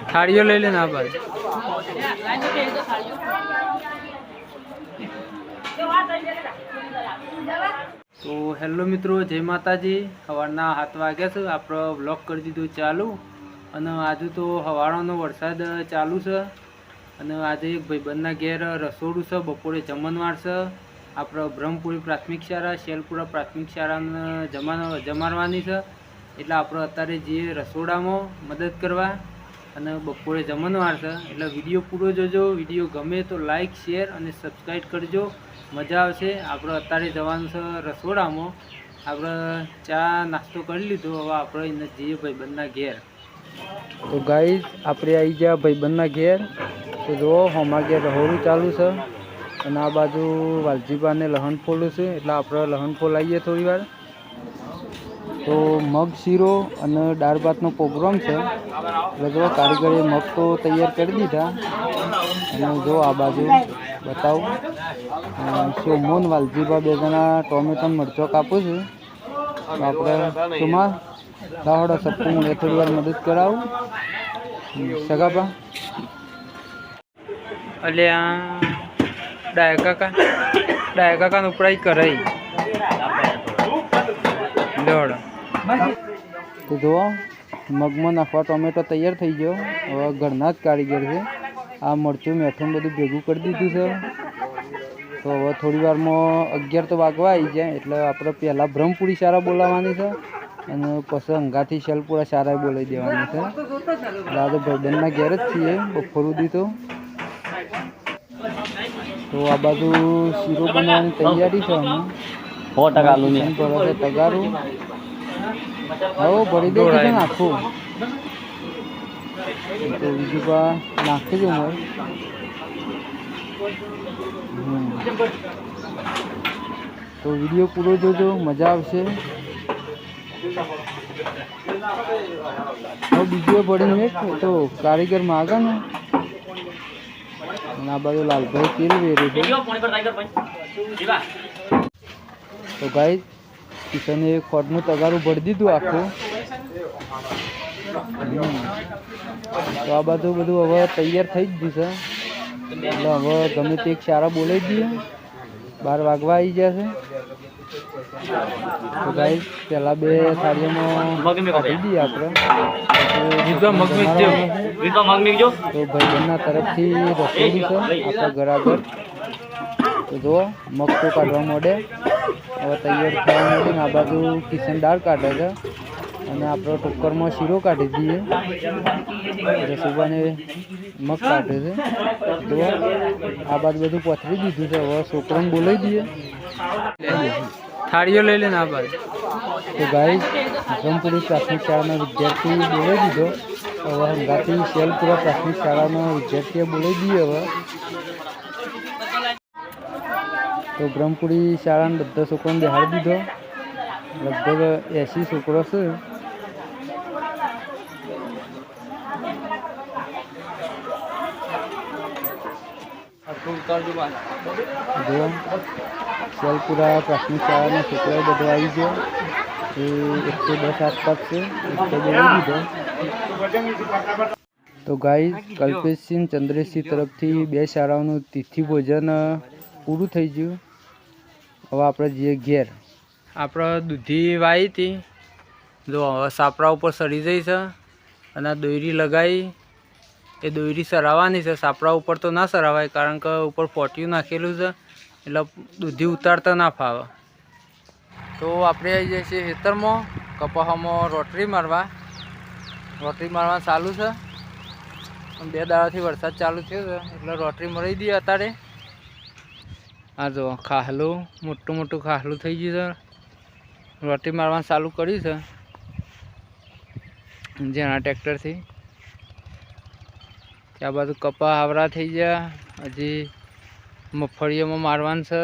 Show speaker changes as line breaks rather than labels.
थाड़ियों ले लेना भाई। तो हेलो मित्रों, जय माताजी। सवारना 7 वाग्या छे। आपणो ब्लॉग कर दीधो चालू अने आज तो हवारोनो वरसाद चालू छे अने आज एक भाईबंधना घेर रसोड़ुं छे। बपोरे जमणवार छे। आपणो ब्रह्मपुरी प्राथमिक शाळा शेलपुरा प्राथमिक शाळाने जमाड़वानी छे એટલે આપણે અત્યારે જઈએ રસોડામાં મદદ કરવા અને બપોરે જમણવાર છે એટલે વિડીયો પૂરો જોજો। વિડીયો ગમે તો લાઈક શેર અને સબસ્ક્રાઈબ કરજો, મજા આવશે। આપણે અત્યારે જવાનું છે રસોડામાં। આપણે ચા નાસ્તો કરી લીધો, હવે આપણે એને જઈએ ભાઈબંધના ઘેર। તો ગાઈઝ આપણે આવી ગયા ભાઈબંધના ઘેર। તો જુઓ હોમા ઘેર રહોડું ચાલુ છે અને આ બાજુ વાલજીબાને લહણ ફોલું છે એટલે આપણે લહણ ફોલાવીએ થોડી વાર। तो मग शीरो અને દાળ ભાતનો પ્રોગ્રામ છે એટલે જો કારીગરે મગ તો તૈયાર કરી દીધા અને જો આ બાજુ બતાવું સોમોન વાલજીબા બે જણા ટોમેટો મરચો કાપું છું। આપણે સુમા લાવડો સપ્પુ હું થોડી વાર મદદ કરાવું સગાપા એટલે આ ડાયા કાકાને ઉપરાઈ કરાઈ લોડ। तो जो मग में नाखवा टोमेटो तैयार थी गयो। हवे घरना ज कारीगर है। आ मरचू मेठुं बधुं भेगुं कर दीधुं छे। तो हवे थोड़ी वार में 11 तो वागवा आई जाए एटले आपणे पहेला ब्रह्मपुरी शाळा बोलावानी छे अने पछी अंगाथी शेलपुरा शाळा बोलाई देवानी छे। એટલે આજે ભાઈબંધના ઘેર જ છીએ બપોર સુધી। તો આ બાજુ શીરો બનાવવાની તૈયારી છે। અમે 100% આલુ ને તગારું भरी दे किसे नाखू तो बीजू का नाखी दो मैं तो वीडियो पूरा जो मजा आवशे। और बीजू बड़ी मिनट तो कारीगर मांगा ना ना बाजू लाल भाई तेल वेरे तो गाइस किशन एक खड़नु तगारू भरी दीधुं आखुं। तो आ बाजू बधुं हवे तैयार थई ज गयुं छे એટલે હવે ગમે તે એક શાળા બોલાવી દઈએ। 12 વાગવા આવી ગયા છે। તો ગાઈસ પહેલા બે થાળીઓમાં કાઢી દઈએ આપણે। તો ભાઈબંધના તરફથી રસોડું છે આપણા ઘર આગળ। તો જુઓ મગ તો કાઢવા માંડે, હવે તૈયાર થવા માંડે ને આ બાજુ કિશન દાળ કાઢે છે અને આપણે ટોકરમાં શીરો કાઢી દઈએ। રસુબાને મગ કાઢે છે। તો આ બાજુ બધું પથરી દીધું છે, હવે છોકરાને બોલાવી દઈએ। થાળીઓ લઈ લે ને આ બાજુ। તો ગાઈસ બ્રહ્મપુરી પ્રાથમિક શાળાના વિદ્યાર્થી બોલાવી દીધો, હવે હંગાથી શેલપુરા પ્રાથમિક શાળાના વિદ્યાર્થીએ બોલાવી દઈએ। હવે तो ब्रह्मपुरी शाळा बधा छोकरा ने बेहाड़ी दीधो, लगभग 80 छोकरा छे। जो शेलपुरा प्राथमिक शाळा छोकरा बधो आई गयो। 110 आसपास से दीधो। तो गाइस कल्पेश सिंह चंद्रेश सिंह तरफ थी 2 शाळाओं तिथि भोजन पूरु थी गयु। હવે આપણે જઈએ ઘેર। આપણે દૂધી વાવી હતી, જો હવે સાપરા ઉપર સડી જઈ છે અને દોરી લગાવી એ દોરી સરાવવાની છે। સાપરા ઉપર તો ના સરાવાય કારણ કે ઉપર પોટિયું નાખેલું છે એટલે દૂધી ઉતારતા ના ફાવે। તો આપણે આવી જઈએ છીએ ખેતરમાં કપાસમાં રોટરી મારવા ચાલુ છે। 2 દાડાથી વરસાદ ચાલુ થયો છે એટલે રોટરી મરાવી દઈએ અત્યારે। आ जो खाहलू मोटू मोटू खाहलू थी गयु है, रोटी मारवा चालू करी है जेना ट्रेक्टर थी। त्या बाजू कपा आवरा थी गया, हजी मगफळीओ में मारवान है।